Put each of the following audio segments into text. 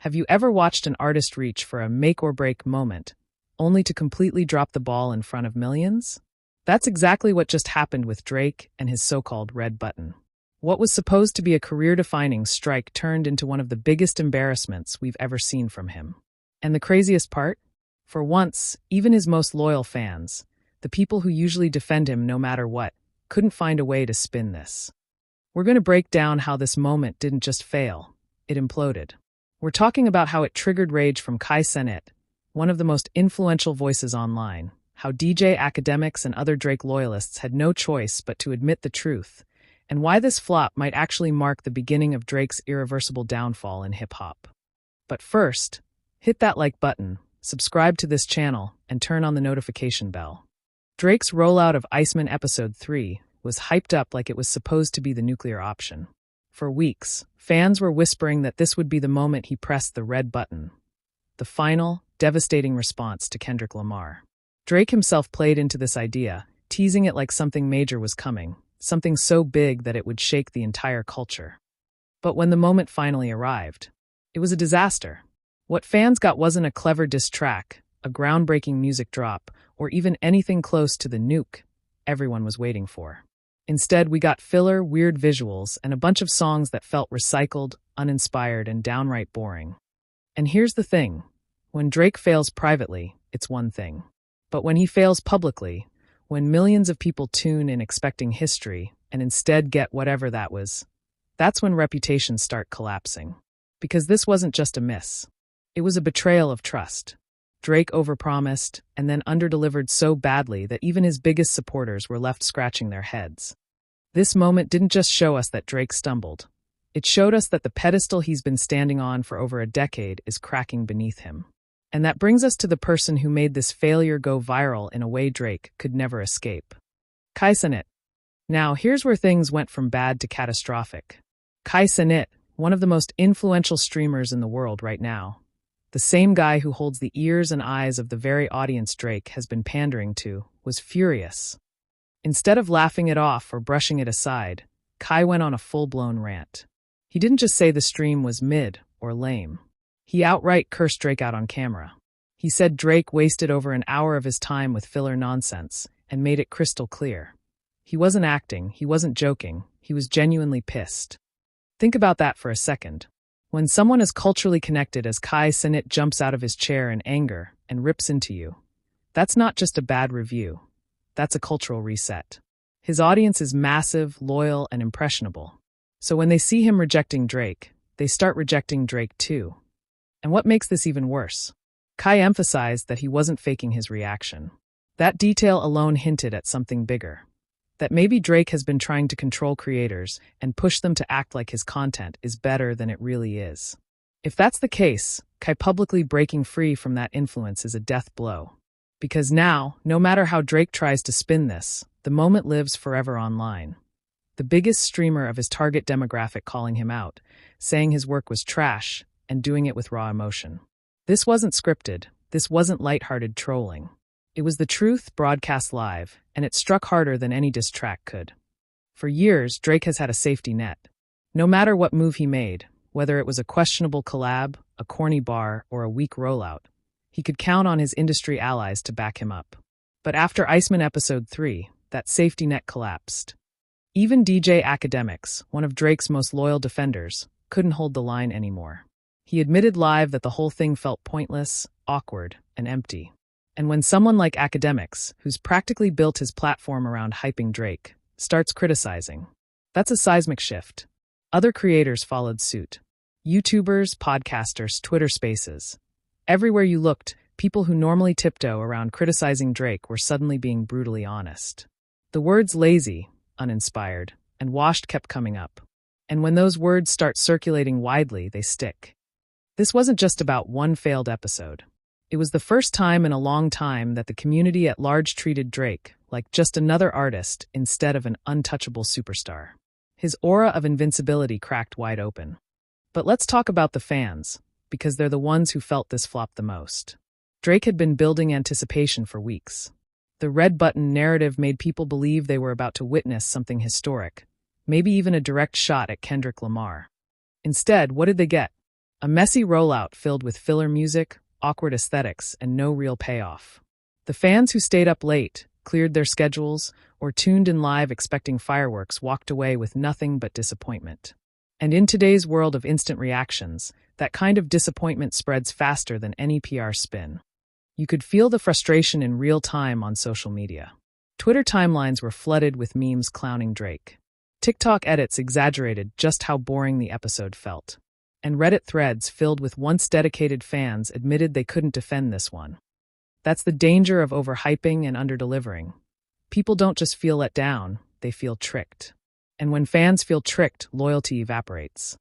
Have you ever watched an artist reach for a make-or-break moment, only to completely drop the ball in front of millions? That's exactly what just happened with Drake and his so-called red button. What was supposed to be a career-defining strike turned into one of the biggest embarrassments we've ever seen from him. And the craziest part? For once, even his most loyal fans, the people who usually defend him no matter what, couldn't find a way to spin this. We're going to break down how this moment didn't just fail, it imploded. We're talking about how it triggered rage from Kai Cenat, one of the most influential voices online, how DJ Akademiks and other Drake loyalists had no choice but to admit the truth, and why this flop might actually mark the beginning of Drake's irreversible downfall in hip-hop. But first, hit that like button, subscribe to this channel, and turn on the notification bell. Drake's rollout of Iceman Episode 3 was hyped up like it was supposed to be the nuclear option. For weeks, fans were whispering that this would be the moment he pressed the red button, the final, devastating response to Kendrick Lamar. Drake himself played into this idea, teasing it like something major was coming, something so big that it would shake the entire culture. But when the moment finally arrived, it was a disaster. What fans got wasn't a clever diss track, a groundbreaking music drop, or even anything close to the nuke everyone was waiting for. Instead, we got filler, weird visuals, and a bunch of songs that felt recycled, uninspired, and downright boring. And here's the thing. When Drake fails privately, it's one thing. But when he fails publicly, when millions of people tune in expecting history and instead get whatever that was, that's when reputations start collapsing. Because this wasn't just a miss. It was a betrayal of trust. Drake overpromised and then underdelivered so badly that even his biggest supporters were left scratching their heads. This moment didn't just show us that Drake stumbled. It showed us that the pedestal he's been standing on for over a decade is cracking beneath him. And that brings us to the person who made this failure go viral in a way Drake could never escape. Kai Cenat. Now, here's where things went from bad to catastrophic. Kai Cenat, one of the most influential streamers in the world right now, the same guy who holds the ears and eyes of the very audience Drake has been pandering to, was furious. Instead of laughing it off or brushing it aside, Kai went on a full-blown rant. He didn't just say the stream was mid or lame. He outright cursed Drake out on camera. He said Drake wasted over an hour of his time with filler nonsense and made it crystal clear. He wasn't acting, he wasn't joking, he was genuinely pissed. Think about that for a second. When someone as culturally connected as Kai Cenat jumps out of his chair in anger and rips into you, that's not just a bad review. That's a cultural reset. His audience is massive, loyal, and impressionable. So when they see him rejecting Drake, they start rejecting Drake too. And what makes this even worse? Kai emphasized that he wasn't faking his reaction. That detail alone hinted at something bigger. That maybe Drake has been trying to control creators and push them to act like his content is better than it really is. If that's the case, Kai publicly breaking free from that influence is a death blow. Because now, no matter how Drake tries to spin this, the moment lives forever online. The biggest streamer of his target demographic calling him out, saying his work was trash, and doing it with raw emotion. This wasn't scripted, this wasn't lighthearted trolling. It was the truth broadcast live, and it struck harder than any diss track could. For years, Drake has had a safety net. No matter what move he made, whether it was a questionable collab, a corny bar, or a weak rollout, he could count on his industry allies to back him up. But after Iceman Episode 3, that safety net collapsed. Even DJ Akademiks, one of Drake's most loyal defenders, couldn't hold the line anymore. He admitted live that the whole thing felt pointless, awkward, and empty. And when someone like Akademiks, who's practically built his platform around hyping Drake, starts criticizing, that's a seismic shift. Other creators followed suit. YouTubers, podcasters, Twitter Spaces. Everywhere you looked, people who normally tiptoe around criticizing Drake were suddenly being brutally honest. The words lazy, uninspired, and washed kept coming up. And when those words start circulating widely, they stick. This wasn't just about one failed episode. It was the first time in a long time that the community at large treated Drake like just another artist instead of an untouchable superstar. His aura of invincibility cracked wide open. But let's talk about the fans, because they're the ones who felt this flop the most. Drake had been building anticipation for weeks. The red button narrative made people believe they were about to witness something historic, maybe even a direct shot at Kendrick Lamar. Instead, what did they get? A messy rollout filled with filler music, awkward aesthetics, and no real payoff. The fans who stayed up late, cleared their schedules, or tuned in live expecting fireworks walked away with nothing but disappointment. And in today's world of instant reactions, that kind of disappointment spreads faster than any PR spin. You could feel the frustration in real time on social media. Twitter timelines were flooded with memes clowning Drake. TikTok edits exaggerated just how boring the episode felt. And Reddit threads filled with once dedicated fans admitted they couldn't defend this one. That's the danger of overhyping and underdelivering. People don't just feel let down, they feel tricked. And when fans feel tricked, loyalty evaporates.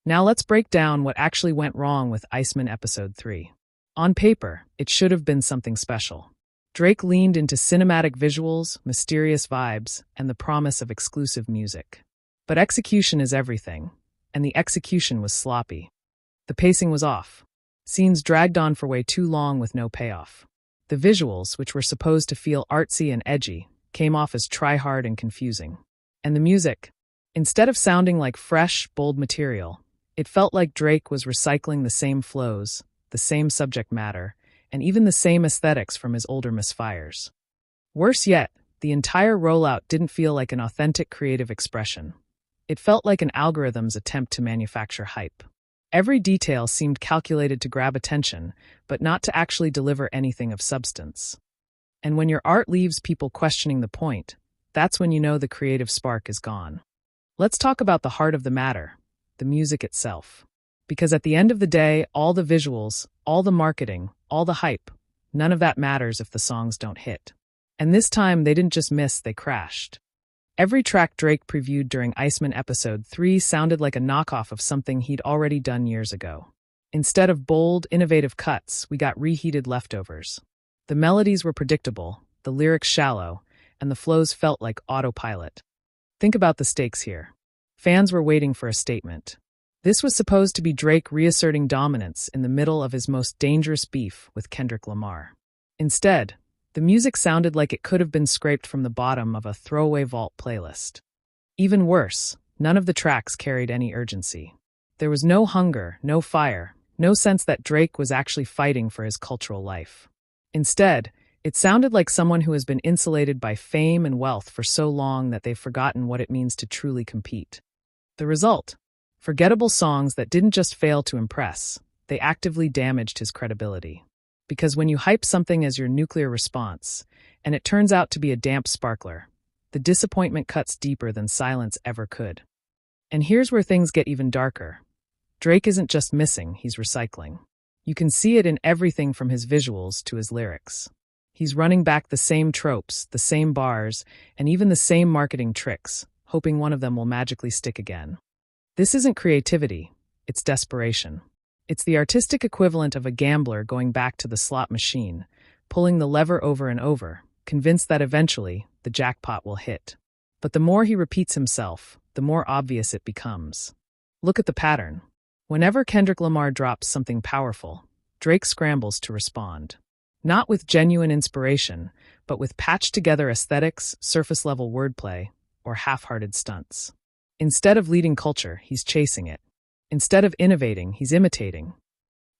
Now let's break down what actually went wrong with Iceman Episode 3. On paper, it should have been something special. Drake leaned into cinematic visuals, mysterious vibes, and the promise of exclusive music. But execution is everything, and the execution was sloppy. The pacing was off. Scenes dragged on for way too long with no payoff. The visuals, which were supposed to feel artsy and edgy, came off as try-hard and confusing. And the music, instead of sounding like fresh, bold material, it felt like Drake was recycling the same flows, the same subject matter, and even the same aesthetics from his older misfires. Worse yet, the entire rollout didn't feel like an authentic creative expression. It felt like an algorithm's attempt to manufacture hype. Every detail seemed calculated to grab attention, but not to actually deliver anything of substance. And when your art leaves people questioning the point, that's when you know the creative spark is gone. Let's talk about the heart of the matter, the music itself. Because at the end of the day, all the visuals, all the marketing, all the hype, none of that matters if the songs don't hit. And this time, they didn't just miss, they crashed. Every track Drake previewed during Iceman Episode 3 sounded like a knockoff of something he'd already done years ago. Instead of bold, innovative cuts, we got reheated leftovers. The melodies were predictable, the lyrics shallow, and the flows felt like autopilot. Think about the stakes here. Fans were waiting for a statement. This was supposed to be Drake reasserting dominance in the middle of his most dangerous beef with Kendrick Lamar. Instead, the music sounded like it could have been scraped from the bottom of a throwaway vault playlist. Even worse, none of the tracks carried any urgency. There was no hunger, no fire, no sense that Drake was actually fighting for his cultural life. Instead, it sounded like someone who has been insulated by fame and wealth for so long that they've forgotten what it means to truly compete. The result? Forgettable songs that didn't just fail to impress, they actively damaged his credibility. Because when you hype something as your nuclear response, and it turns out to be a damp sparkler, the disappointment cuts deeper than silence ever could. And here's where things get even darker. Drake isn't just missing, he's recycling. You can see it in everything from his visuals to his lyrics. He's running back the same tropes, the same bars, and even the same marketing tricks, hoping one of them will magically stick again. This isn't creativity, it's desperation. It's the artistic equivalent of a gambler going back to the slot machine, pulling the lever over and over, convinced that eventually the jackpot will hit. But the more he repeats himself, the more obvious it becomes. Look at the pattern. Whenever Kendrick Lamar drops something powerful, Drake scrambles to respond. Not with genuine inspiration, but with patched-together aesthetics, surface-level wordplay, or half-hearted stunts. Instead of leading culture, he's chasing it. Instead of innovating, he's imitating.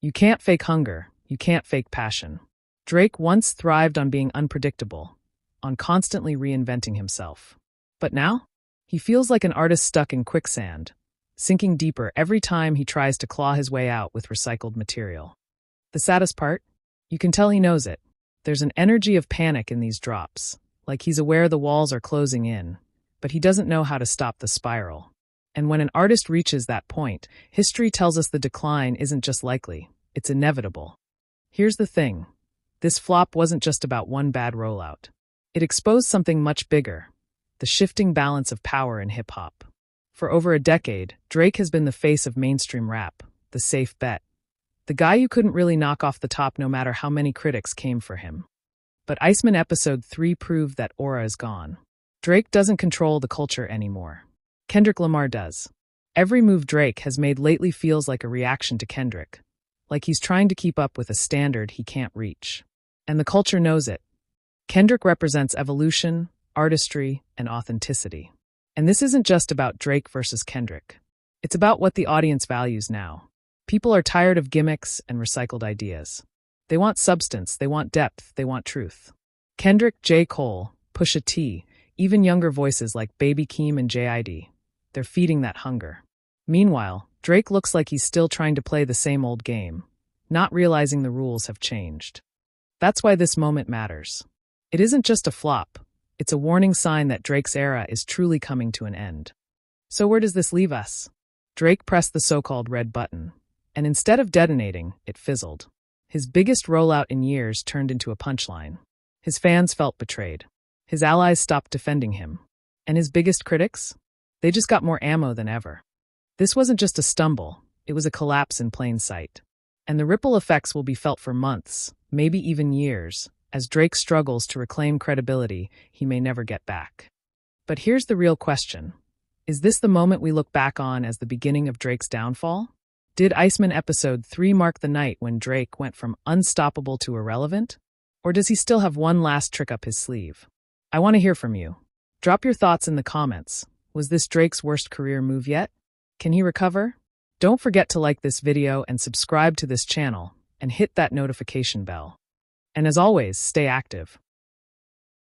You can't fake hunger, you can't fake passion. Drake once thrived on being unpredictable, on constantly reinventing himself. But now, he feels like an artist stuck in quicksand, sinking deeper every time he tries to claw his way out with recycled material. The saddest part? You can tell he knows it. There's an energy of panic in these drops, like he's aware the walls are closing in, but he doesn't know how to stop the spiral. And when an artist reaches that point, history tells us the decline isn't just likely, it's inevitable. Here's the thing. This flop wasn't just about one bad rollout. It exposed something much bigger, the shifting balance of power in hip-hop. For over a decade, Drake has been the face of mainstream rap, the safe bet. The guy you couldn't really knock off the top no matter how many critics came for him. But Iceman Episode 3 proved that aura is gone. Drake doesn't control the culture anymore. Kendrick Lamar does. Every move Drake has made lately feels like a reaction to Kendrick, like he's trying to keep up with a standard he can't reach. And the culture knows it. Kendrick represents evolution, artistry, and authenticity. And this isn't just about Drake versus Kendrick. It's about what the audience values now. People are tired of gimmicks and recycled ideas. They want substance, they want depth, they want truth. Kendrick, J. Cole, Pusha T, even younger voices like Baby Keem and JID. They're feeding that hunger. Meanwhile, Drake looks like he's still trying to play the same old game, not realizing the rules have changed. That's why this moment matters. It isn't just a flop. It's a warning sign that Drake's era is truly coming to an end. So where does this leave us? Drake pressed the so-called red button, and instead of detonating, it fizzled. His biggest rollout in years turned into a punchline. His fans felt betrayed. His allies stopped defending him. And his biggest critics? They just got more ammo than ever. This wasn't just a stumble, it was a collapse in plain sight. And the ripple effects will be felt for months, maybe even years, as Drake struggles to reclaim credibility he may never get back. But here's the real question. Is this the moment we look back on as the beginning of Drake's downfall? Did Iceman Episode 3 mark the night when Drake went from unstoppable to irrelevant? Or does he still have one last trick up his sleeve? I want to hear from you. Drop your thoughts in the comments. Was this Drake's worst career move yet? Can he recover? Don't forget to like this video and subscribe to this channel, and hit that notification bell. And as always, stay active.